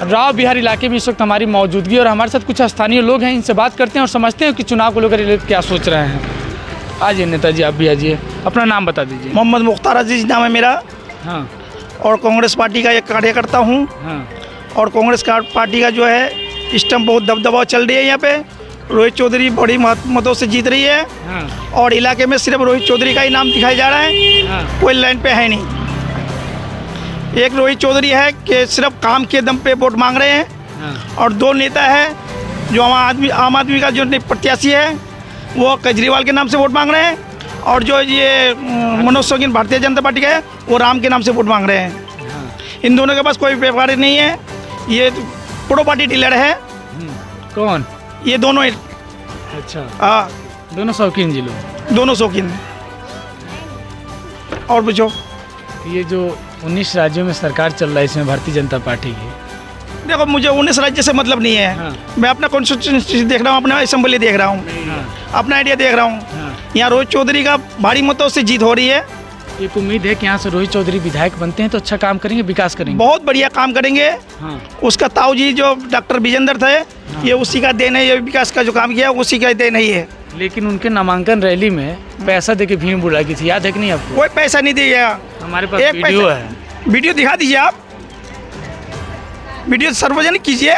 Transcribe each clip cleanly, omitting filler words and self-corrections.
राव बिहार इलाके में इस वक्त हमारी मौजूदगी और हमारे साथ कुछ स्थानीय लोग हैं, इनसे बात करते हैं और समझते हैं कि चुनाव को लेकर क्या सोच रहे हैं। आइए नेताजी, आप भी आइए, अपना नाम बता दीजिए। मोहम्मद मुख्तार अजीज नाम है मेरा। हाँ और कांग्रेस पार्टी का एक कार्यकर्ता हूँ। हाँ। और कांग्रेस पार्टी का जो है इस टाइम बहुत दबदबा चल रही है। यहाँ पे रोहित चौधरी बड़ी मतों से जीत रही है। हाँ और इलाके में सिर्फ रोहित चौधरी का ही नाम दिखाया जा रहा है। हाँ। कोई लाइन पे है नहीं। एक रोहित चौधरी है कि सिर्फ काम के दम पे वोट मांग रहे हैं। हाँ। और दो नेता है जो आम आदमी का जो प्रत्याशी है वो केजरीवाल के नाम से वोट मांग रहे हैं। और जो ये मनोज शौकीन भारतीय जनता पार्टी का है वो राम के नाम से वोट मांग रहे हैं। हाँ। इन दोनों के पास कोई व्यापार नहीं है। ये प्रो पार्टी डीलर है। कौन? ये दोनों। अच्छा। हाँ, दोनों शौकीन जी लोग, दोनों शौकीन। और पूछो। ये जो 19 राज्यों में सरकार चल रहा है इसमें भारतीय जनता पार्टी की, देखो मुझे 19 राज्य से मतलब नहीं है। हाँ। मैं मैं अपना कॉन्स्टिट्यूंसी देख रहा हूँ, अपना असेंबली देख रहा हूँ। हाँ। अपना आइडिया देख रहा हूँ। हाँ। यहाँ रोहित चौधरी का भारी मतों से जीत हो रही है। एक उम्मीद है कि यहाँ से रोहित चौधरी विधायक बनते हैं तो अच्छा काम करेंगे, विकास करेंगे। बहुत बढ़िया काम करेंगे। हाँ। उसका ताऊ जी जो डॉक्टर विजेंद्र थे, ये उसी का देन है। ये विकास का जो काम किया उसी का देन ही है। लेकिन उनके नामांकन रैली में पैसा देके भीड़ बुलाई की थी, याद है कि नहीं आपको? कोई पैसा नहीं दिया। हमारे पास एक वीडियो पैसा- है। वीडियो दिखा दीजिए आप। वीडियो सार्वजनिक कीजिए।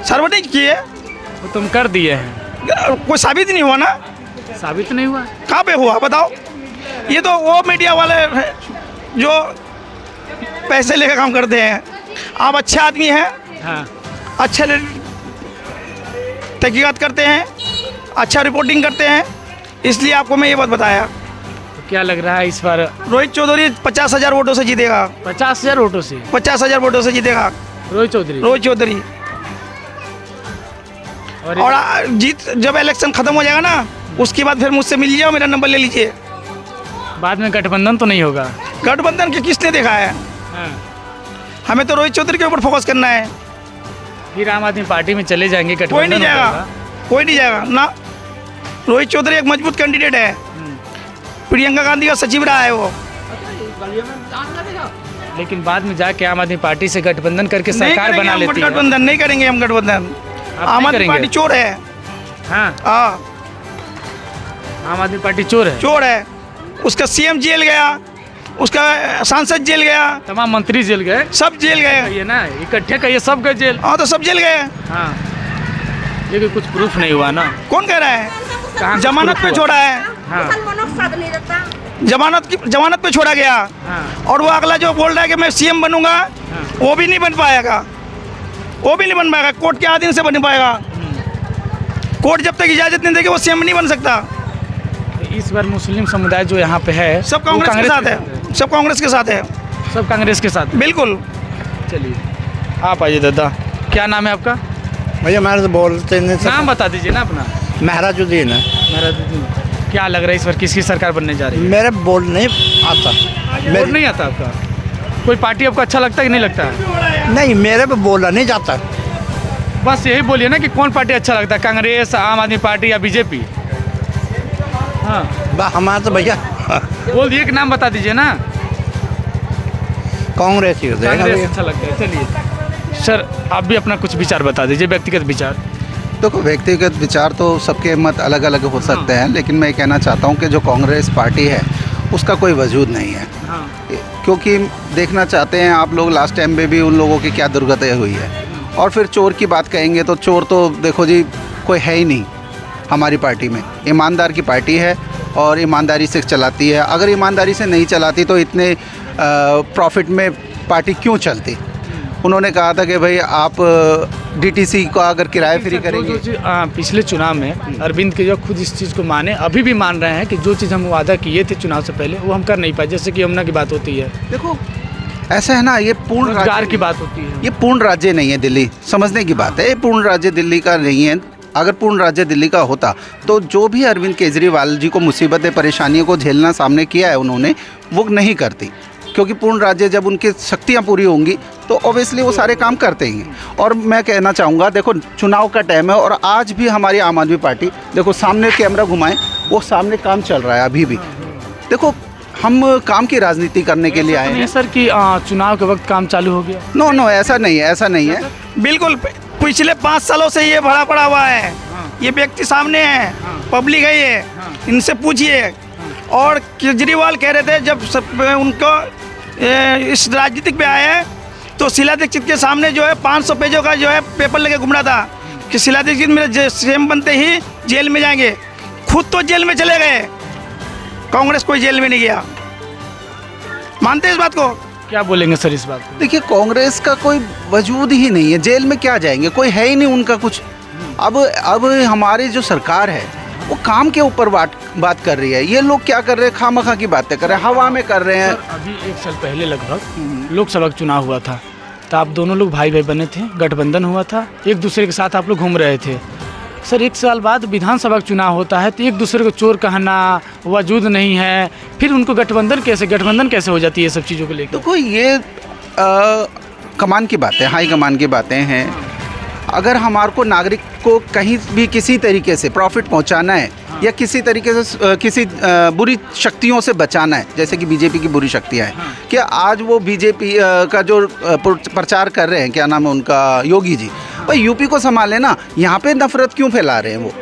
सार्वजनिक कीजिए। वो तुम कर दिए हैं, कोई साबित नहीं हुआ ना। साबित नहीं हुआ। कहाँ पे हुआ बताओ। ये तो वो मीडिया वाले हैं जो पैसे लेकर काम करते हैं। आप अच्छे आदमी हैं, हाँ। अच्छे तहकीकात करते हैं, अच्छा रिपोर्टिंग करते हैं, इसलिए आपको मैं ये बात बताया। तो क्या लग रहा है इस बार? रोहित चौधरी 50,000 वोटों से जीतेगा। 50,000 वोटों से 50,000 वोटों से जीतेगा रोहित चौधरी। रोहित चौधरी। और जीत जब इलेक्शन खत्म हो जाएगा ना, उसके बाद फिर मुझसे मिल लीजिए, मेरा नंबर ले लीजिए। बाद में गठबंधन तो नहीं होगा? गठबंधन के किसने देखा है? हाँ। हमें तो रोहित चौधरी के ऊपर फोकस करना है। फिर आम आदमी पार्टी में चले जाएंगे, कोई गठबंधन नहीं हो जाएगा, जाएगा। कोई नहीं जाएगा ना। रोहित चौधरी एक मजबूत कैंडिडेट है। प्रियंका गांधी का सचिव रहा है वो। लेकिन बाद में जाके आम आदमी पार्टी से गठबंधन करके नहीं सरकार करेंगे बना हम लेती है। गठबंधन नहीं करेंगे हम गठबंधन। आप आम नहीं आदमी करेंगे? पार्टी चोर है। हाँ, हाँ, आम आदमी पार्टी चोर है। चोर है। उसका सीएम जेल गया, उसका सांसद जेल गया, तमाम मंत्री जेल गए। सब जेल गए। ये ना इकट्ठे कहिए, सब गए जेल। हाँ, तो सब जेल गए। हाँ, लेकिन कुछ प्रूफ नहीं हुआ ना। कौन कह रहा है? कहाँ जमानत proof पे हुआ? छोड़ा है। हाँ, जमानत पे छोड़ा गया। हाँ, और वो अगला जो बोल रहा है कि मैं सीएम बनूंगा, वो भी नहीं बन पाएगा। वो भी नहीं बन पाएगा, कोर्ट के आधीन से बन पाएगा। कोर्ट जब तक इजाजत नहीं देगी वो सीएम नहीं बन सकता। इस बार मुस्लिम समुदाय जो यहाँ पे है सब वो कांग्रेस के साथ है। सब कांग्रेस के साथ है। सब कांग्रेस के साथ। बिल्कुल। चलिए आप आइए दादा, क्या नाम है आपका? भैया मेरे तो बोलते नहीं नाम बता दीजिए ना अपना। महराजुद्दीन है। मेरा दीदी, क्या लग रहा है इस बार किसकी सरकार बनने जा रही है? मेरे बोल नहीं आता। वोट नहीं आता आपका? कोई पार्टी आपको अच्छा लगता है कि नहीं लगता है? नहीं, मेरे पे बोला नहीं जाता। बस यही बोलिए ना कि कौन पार्टी अच्छा लगता है, कांग्रेस, आम आदमी पार्टी या बीजेपी? हाँ, हमारा तो भैया बोल दिए कि नाम बता दीजिए ना। कांग्रेस ही होता कांग्रेस है। अच्छा लगता है। चलिए सर, आप भी अपना कुछ विचार बता दीजिए, व्यक्तिगत विचार। देखो, व्यक्तिगत विचार तो सबके मत अलग अलग हो सकते हैं, लेकिन मैं कहना चाहता हूं कि जो कांग्रेस पार्टी है उसका कोई वजूद नहीं है। हाँ, क्योंकि देखना चाहते हैं आप लोग, लास्ट टाइम में भी उन लोगों की क्या दुर्गति हुई है। और फिर चोर की बात कहेंगे तो चोर तो देखो जी कोई है ही नहीं हमारी पार्टी में। ईमानदार की पार्टी है और ईमानदारी से चलाती है। अगर ईमानदारी से नहीं चलाती तो इतने प्रॉफिट में पार्टी क्यों चलती? उन्होंने कहा था कि भाई आप डीटीसी को अगर किराए फ्री करेंगे। पिछले चुनाव में अरविंद केजरीवाल खुद इस चीज़ को माने, अभी भी मान रहे हैं कि जो चीज़ हम वादा किए थे चुनाव से पहले वो हम कर नहीं पाए। जैसे कि यमुना की बात होती है, देखो ऐसा है ना, ये पूर्ण रोजगार की बात होती है। ये पूर्ण राज्य नहीं है दिल्ली, समझने की बात है। ये पूर्ण राज्य दिल्ली का नहीं है। अगर पूर्ण राज्य दिल्ली का होता तो जो भी अरविंद केजरीवाल जी को मुसीबतें परेशानियों को झेलना सामने किया है उन्होंने, वो नहीं करती। क्योंकि पूर्ण राज्य जब उनकी शक्तियाँ पूरी होंगी तो ऑब्वियसली वो सारे काम करते ही हैं। और मैं कहना चाहूँगा, देखो चुनाव का टाइम है और आज भी हमारी आम आदमी पार्टी, देखो सामने कैमरा घुमाएं, वो सामने काम चल रहा है अभी भी। देखो हम काम की राजनीति करने के लिए आए नहीं हैं। सर कि चुनाव के वक्त काम चालू हो गया। नो नो, ऐसा नहीं है, ऐसा नहीं है। बिल्कुल पिछले 5 सालों से ये भरा पड़ा हुआ है। ये व्यक्ति सामने है, पब्लिक है ये, इनसे पूछिए। और केजरीवाल कह रहे थे जब उनको इस राजनीतिक पे आए हैं तो शीला दीक्षित के सामने जो है 500 पेजों का जो है पेपर लेके घूम रहा था कि शीला दीक्षित मेरे सीएम बनते ही जेल में जाएंगे। खुद तो जेल में चले गए, कांग्रेस कोई जेल में नहीं गया। मानते हैं इस बात को? क्या बोलेंगे सर इस बात को? देखिए, कांग्रेस का कोई वजूद ही नहीं है, जेल में क्या जाएंगे, कोई है ही नहीं उनका कुछ। अब हमारी जो सरकार है वो काम के ऊपर बात कर रही है। ये लोग क्या कर रहे हैं, खामखा की बातें कर रहे हैं, हवा में कर रहे हैं। सर, अभी 1 साल पहले लगभग लोकसभा का चुनाव हुआ था, तो आप दोनों लोग भाई भाई बने थे, गठबंधन हुआ था, एक दूसरे के साथ आप लोग घूम रहे थे। सर 1 साल बाद विधानसभा का चुनाव होता है तो एक दूसरे को चोर कहना, वजूद नहीं है, फिर उनको गठबंधन कैसे हो जाती है ये सब चीज़ों को लेकर? देखो, ये कमान की बातें, हाई कमान की बातें हैं। अगर हमारे को नागरिक को कहीं भी किसी तरीके से प्रॉफिट पहुंचाना है या किसी तरीके से किसी बुरी शक्तियों से बचाना है, जैसे कि बीजेपी की बुरी शक्तियां हैं, कि आज वो बीजेपी का जो प्रचार कर रहे हैं, क्या नाम है उनका, योगी जी, भाई यूपी को संभाले ना, यहाँ पे नफरत क्यों फैला रहे हैं वो?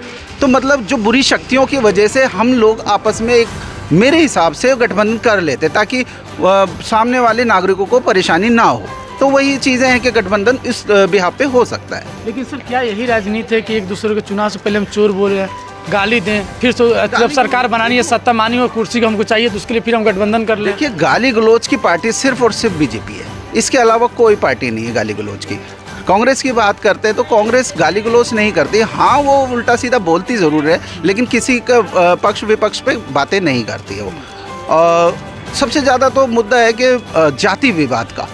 तो मतलब जो बुरी शक्तियों की वजह से हम लोग आपस में एक, मेरे हिसाब से गठबंधन कर लेते ताकि सामने वाले नागरिकों को परेशानी ना हो। तो वही चीज़ें हैं कि गठबंधन इस बिहार पे हो सकता है। लेकिन सर क्या यही राजनीति है कि एक दूसरे के चुनाव से पहले हम चोर बोले, गाली दें, फिर तो जब सरकार बनानी है, सत्ता मानी और कुर्सी को हमको चाहिए तो उसके लिए फिर हम गठबंधन कर लें? देखिए, गाली गलौज की पार्टी सिर्फ और सिर्फ बीजेपी है, इसके अलावा कोई पार्टी नहीं है गाली गलौज की। कांग्रेस की बात करते हैं तो कांग्रेस गाली गलौज नहीं करती, हाँ वो उल्टा सीधा बोलती ज़रूर है, लेकिन किसी का पक्ष विपक्ष पे बातें नहीं करती है वो। सबसे ज़्यादा तो मुद्दा है कि जाति विवाद का,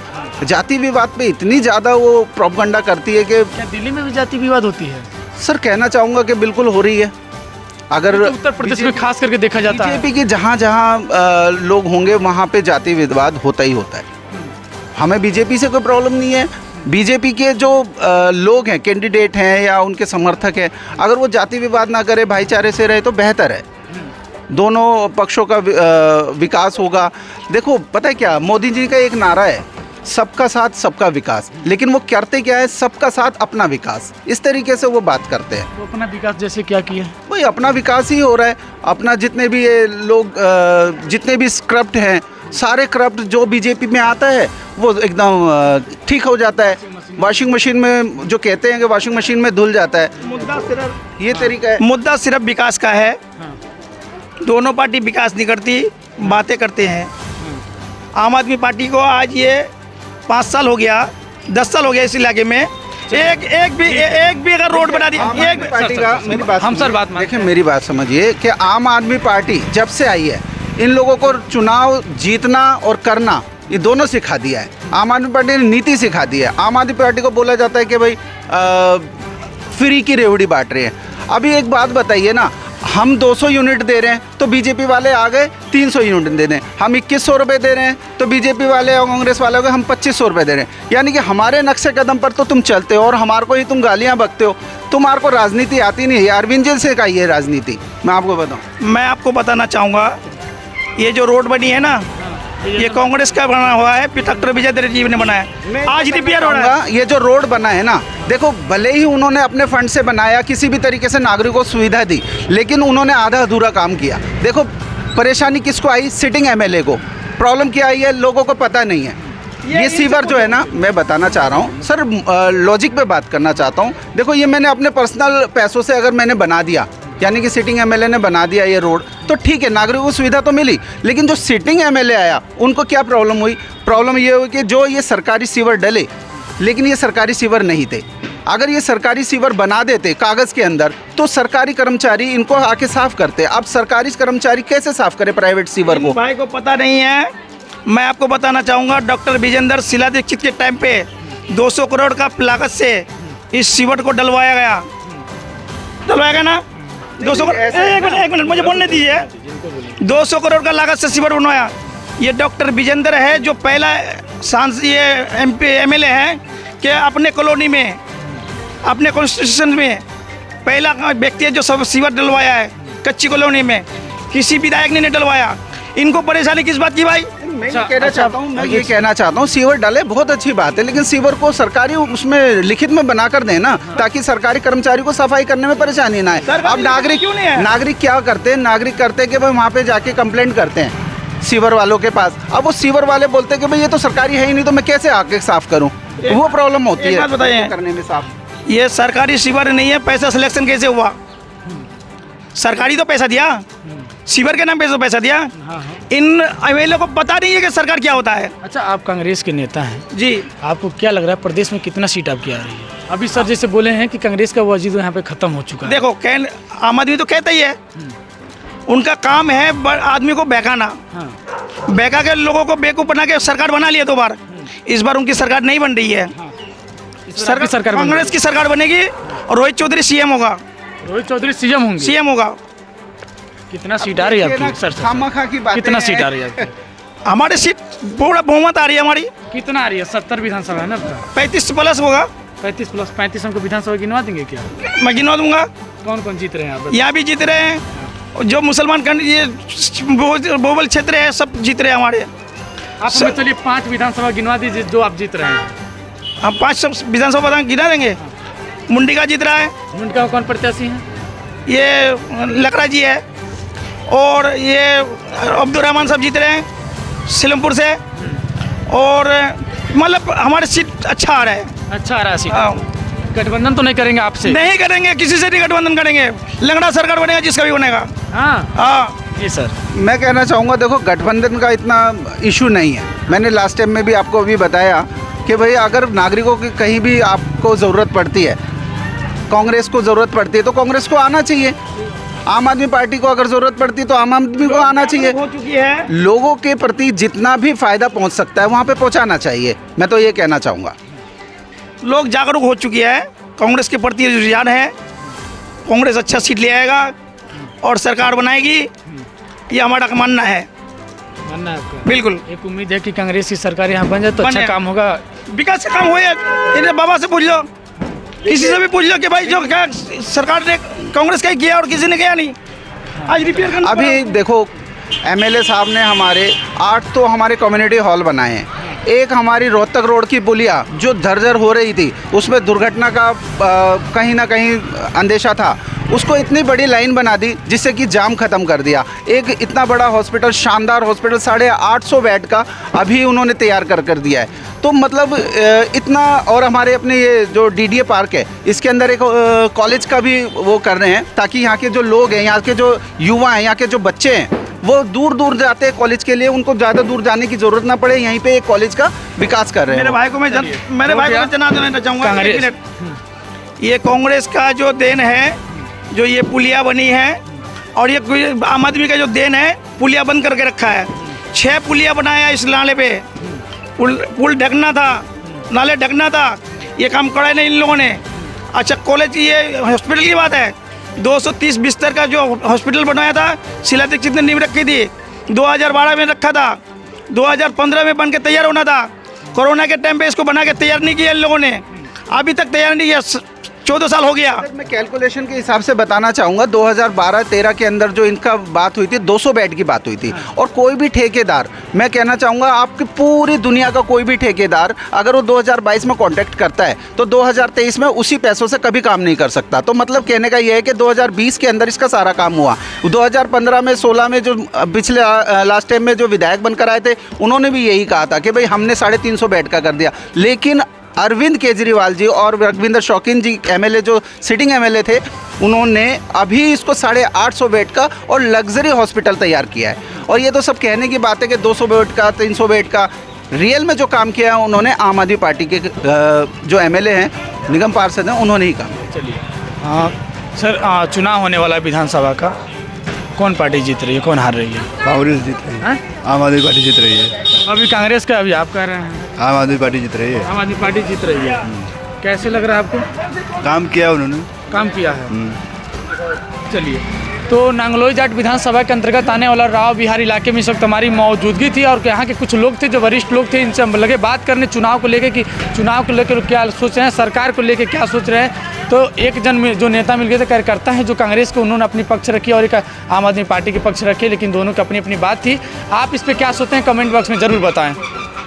जाति विवाद पे इतनी ज़्यादा वो प्रोपगंडा करती है कि क्या दिल्ली में भी जाति विवाद होती है? सर कहना चाहूँगा कि बिल्कुल हो रही है। अगर तो उत्तर प्रदेश में खास करके देखा जाता है, बीजेपी के जहाँ लोग होंगे वहाँ पे जाति विवाद होता ही होता है। हमें बीजेपी से कोई प्रॉब्लम नहीं है। बीजेपी के जो लोग हैं, कैंडिडेट हैं या उनके समर्थक हैं, अगर वो जाति विवाद ना करे, भाईचारे से रहे तो बेहतर है, दोनों पक्षों का विकास होगा। देखो पता है क्या, मोदी जी का एक नारा है, सबका साथ सबका विकास, लेकिन वो करते क्या है, सबका साथ अपना विकास, इस तरीके से वो बात करते हैं। वो अपना विकास जैसे क्या किया? वही अपना विकास ही हो रहा है। अपना जितने भी ये लोग जितने भी करप्ट हैं, सारे करप्ट जो बीजेपी में आता है वो एकदम ठीक हो जाता है। वॉशिंग मशीन में जो कहते हैं कि वॉशिंग मशीन में धुल जाता है, मुद्दा सिर्फ ये तरीका है। मुद्दा सिर्फ विकास का है। दोनों पार्टी विकास नहीं करती, बातें करते हैं। आम आदमी पार्टी को आज ये 5 साल हो गया, 10 साल हो गया इस इलाके में, एक भी अगर रोड बना दिया, एक पार्टी का, मेरी बात हम सर बात सुनिए। देखिए मेरी बात समझिए कि आम आदमी पार्टी जब से आई है, इन लोगों को चुनाव जीतना और करना ये दोनों सिखा दिया है। आम आदमी पार्टी ने नीति सिखा दी है। आम आदमी पार्टी को बोला जाता है कि भाई फ्री की रेवड़ी बांट रहे हैं। अभी एक बात बताइए ना, हम 200 यूनिट दे रहे हैं तो बीजेपी वाले आ गए 300 यूनिट दे रहे हैं। हम 2100 रुपये दे रहे हैं तो बीजेपी वाले और कांग्रेस वाले हो गए हम 2500 रुपये दे रहे हैं। यानी कि हमारे नक्शे कदम पर तो तुम चलते हो और हमारे को ही तुम गालियाँ बकते हो। तुम्हारे को राजनीति आती नहीं है। अरविंद जी से कही है राजनीति, मैं आपको बताऊँ। मैं आपको बताना चाहूँगा, ये जो रोड बनी है ना, ये कांग्रेस का बना हुआ है, डॉक्टर विजय जी ने बनाया। आज रिपेयर हो रहा है। ये जो रोड बना है ना, देखो भले ही उन्होंने अपने फंड से बनाया, किसी भी तरीके से नागरिकों को सुविधा दी, लेकिन उन्होंने आधा अधूरा काम किया। देखो परेशानी किसको आई, सिटिंग एमएलए को। प्रॉब्लम क्या आई है, लोगों को पता नहीं है। ये सीवर जो है ना, मैं बताना चाह रहा हूँ सर, लॉजिक पे बात करना चाहता हूँ। देखो ये मैंने अपने पर्सनल पैसों से अगर मैंने बना दिया, यानी कि सिटिंग एमएलए ने बना दिया ये रोड, तो ठीक है, नागरिकों को सुविधा तो मिली। लेकिन जो सिटिंग एमएलए आया उनको क्या प्रॉब्लम हुई? प्रॉब्लम ये हुई कि जो ये सरकारी सीवर डले, लेकिन ये सरकारी सीवर नहीं थे। अगर ये सरकारी सीवर बना देते कागज़ के अंदर तो सरकारी कर्मचारी इनको आके साफ़ करते। अब सरकारी कर्मचारी कैसे साफ़ करे प्राइवेट सीवर को? भाई को पता नहीं है। मैं आपको बताना चाहूँगा, डॉक्टर विजेंद्र शीला दीक्षित के टाइम पे 200 करोड़ का लागत से इस सीवर को डलवाया गया ना। 200 एक मिनट मुझे बोलने दीजिए। 200 करोड़ का लागत से सीवर बनवाया। ये डॉक्टर विजेंद्र है जो पहला सांसद, ये MP MLA है कि अपने कॉलोनी में, अपने कॉन्स्टिट्यूशन में पहला व्यक्ति है जो सब सीवर डलवाया है कच्ची कॉलोनी में। किसी विधायक ने नहीं डलवाया। इनको परेशानी किस बात की भाई? मैं ये कहना चाहता हूँ, मैं ये कहना चाहता हूँ, सीवर डाले बहुत अच्छी बात है, लेकिन सीवर को सरकारी उसमें लिखित में बना कर दें ना, ताकि सरकारी कर्मचारी को सफाई करने में परेशानी ना आए। अब नागरिक क्यों नहीं है? नागरिक क्या करते हैं, नागरिक करते हैं कि भाई वहाँ पे जाके कंप्लेंट करते हैं सीवर वालों के पास। अब वो सीवर वाले बोलते हैं कि भाई ये तो सरकारी है ही नहीं, तो मैं कैसे आके साफ करूँ, वो प्रॉब्लम होती एक है बात बताइए, करने में साफ। ये सरकारी सीवर नहीं है, पैसा सिलेक्शन कैसे हुआ? सरकारी तो पैसा दिया, सीवर के नाम पे तो पैसा दिया। इन एमएलए को पता नहीं है कि सरकार क्या होता है। अच्छा, आप कांग्रेस के नेता हैं जी, आपको क्या लग रहा है प्रदेश में कितना सीट आपकी आ रही है? अभी सर जैसे बोले हैं कि कांग्रेस का वजीर यहाँ पे खत्म हो चुका है। देखो आम आदमी तो कहता ही है, उनका काम है आदमी को बहकाना, हाँ, बहका के लोगों को बेवकूफ बना के सरकार बना लिया 2 बार। इस बार उनकी सरकार नहीं बन रही है, सरकार कांग्रेस की सरकार बनेगी और रोहित चौधरी सीएम होगा। रोहित चौधरी सीएम होंगे। सीएम होगा। कितना सीट आ रही है आपकी सर? खामखा की बातें कितना हैं। सीट आ रही है आपकी? हमारी सीट पूरा बहुमत आ रही है हमारी, कितना आ रही है? 70 विधानसभा है ना आपका? 35 प्लस होगा। 35 प्लस 35 हमको विधानसभा गिनवा देंगे क्या? मैं गिनवा दूंगा। कौन कौन जीत रहे हैं आप? यहाँ भी जीत रहे हैं, जो मुसलमान ये बोबल क्षेत्र है सब जीत रहे हैं हमारे। आप हमें चलिए 5 विधानसभा गिनवा दीजिए जो आप जीत रहे हैं। हम 5 विधानसभा गिना देंगे। मुंडी का जीत रहा है, मुंडी का कौन प्रत्याशी है? ये लकड़ा जी है, और ये अब्दुल रहमान साहब जीत रहे हैं सीलमपुर से। और मतलब हमारे सीट अच्छा आ रहा है। अच्छा आ रहा है सीट। हाँ। गठबंधन तो नहीं करेंगे आपसे? नहीं करेंगे, किसी से नहीं गठबंधन करेंगे। लंगड़ा सरकार बनेगा जिसका भी बनेगा। हाँ हाँ जी सर। मैं कहना चाहूँगा, देखो गठबंधन का इतना इशू नहीं है। मैंने लास्ट टाइम में भी आपको अभी बताया कि भाई अगर नागरिकों की कहीं भी आपको ज़रूरत पड़ती है, कांग्रेस को ज़रूरत पड़ती है तो कांग्रेस को आना चाहिए। आम आदमी पार्टी को अगर ज़रूरत पड़ती है तो आम आदमी को आना चाहिए। हो चुकी है। लोगों के प्रति जितना भी फ़ायदा पहुंच सकता है वहाँ पे पहुंचाना चाहिए। मैं तो ये कहना चाहूँगा। लोग जागरूक हो चुकी है, कांग्रेस के प्रति रुझान है। कांग्रेस अच्छा सीट ले आएगा और सरकार बनाएगी, ये हमारा मानना है। मानना है आपका? बिल्कुल। एक उम्मीद है कि कांग्रेस की सरकार यहाँ बन जाए तो अच्छा बने। काम होगा। विकास का काम हुए, इन्हें बाबा से पूछ लो, किसी से भी पूछ लो कि भाई जो क्या सरकार ने कांग्रेस का ही किया और किसी ने किया नहीं। आज रिपेयर करना अभी देखो एमएलए साहब ने हमारे 8 तो हमारे कम्युनिटी हॉल बनाए हैं। एक हमारी रोहतक रोड की पुलिया जो दरदर हो रही थी, उसमें दुर्घटना का कहीं ना कहीं अंदेशा था, उसको इतनी बड़ी लाइन बना दी जिससे कि जाम ख़त्म कर दिया। एक इतना बड़ा हॉस्पिटल, शानदार हॉस्पिटल 850 बेड का अभी उन्होंने तैयार कर दिया है। तो मतलब इतना, और हमारे अपने ये जो डीडीए पार्क है इसके अंदर एक कॉलेज का भी वो कर रहे हैं, ताकि यहाँ के जो लोग हैं, यहाँ के जो युवा हैं, यहाँ के जो बच्चे हैं, वो दूर दूर जाते हैं कॉलेज के लिए, उनको ज़्यादा दूर जाने की ज़रूरत ना पड़े, यहीं पे एक कॉलेज का विकास कर रहे हैं। मेरे भाई को मैं जना देना चाहूँगा। ये कांग्रेस का जो देन है, जो ये पुलिया बनी है, और ये आम आदमी का जो देन है, पुलिया बंद करके रखा है। 6 पुलिया बनाया इस नाले पे। पुल ढकना था, नाले ढकना था, ये काम करा नहीं इन लोगों ने। अच्छा कॉलेज, ये हॉस्पिटल की बात है, 230 बिस्तर का जो हॉस्पिटल बनाया था, शीला दीक्षित ने नींव रखी थी, 2012 में रखा था, 2015 में बन के तैयार होना था। कोरोना के टाइम पे इसको बना के तैयार नहीं किया इन लोगों ने, अभी तक तैयार नहीं किया, 14 साल हो गया। मैं कैलकुलेशन के हिसाब से बताना चाहूँगा, 2012-13 के अंदर जो इनका बात हुई थी, 200 बेड की बात हुई थी। और कोई भी ठेकेदार, मैं कहना चाहूँगा आपकी पूरी दुनिया का कोई भी ठेकेदार अगर वो 2022 में कॉन्टैक्ट करता है तो 2023 में उसी पैसों से कभी काम नहीं कर सकता। तो मतलब कहने का ये है कि 2020 के अंदर इसका सारा काम हुआ। 2015 में 16 में जो पिछले लास्ट टाइम में जो विधायक बनकर आए थे, उन्होंने भी यही कहा था कि भाई हमने 350 बेड का कर दिया। लेकिन अरविंद केजरीवाल जी और रघविंदर शौकीन जी एमएलए जो सिटिंग एमएलए थे, उन्होंने अभी इसको 850 बेड का और लग्जरी हॉस्पिटल तैयार किया है। और ये तो सब कहने की बात है कि 200 बेड का, 300 बेड का। रियल में जो काम किया है उन्होंने आम आदमी पार्टी के जो एमएलए हैं, निगम पार्षद हैं, उन्होंने ही काम। चलिए सर, चुनाव होने वाला है विधानसभा का, कौन पार्टी जीत रही है, कौन हार रही है? कांग्रेस जीत रही है। आम आदमी पार्टी जीत रही है। अभी कांग्रेस का, अभी आप कह रहे हैं आम आदमी पार्टी जीत रही है। आम आदमी पार्टी जीत रही है। कैसे लग रहा है आपको? काम किया उन्होंने। काम किया है। चलिए, तो नांगलोई जाट विधानसभा के अंतर्गत आने वाला राव बिहार इलाके में इस वक्त हमारी मौजूदगी थी और यहाँ के कुछ लोग थे जो वरिष्ठ लोग थे, इनसे हम लगे बात करने चुनाव को लेकर कि चुनाव को लेकर क्या सोच रहे हैं, सरकार को लेकर क्या सोच रहे हैं। तो एक जन में जो नेता मिल गए थे, कार्यकर्ता हैं जो कांग्रेस के, उन्होंने अपनी पक्ष रखी और एक आम आदमी पार्टी के पक्ष रखे, लेकिन दोनों की अपनी अपनी बात थी। आप इस पर क्या सोचते हैं कमेंट बॉक्स में ज़रूर बताएँ।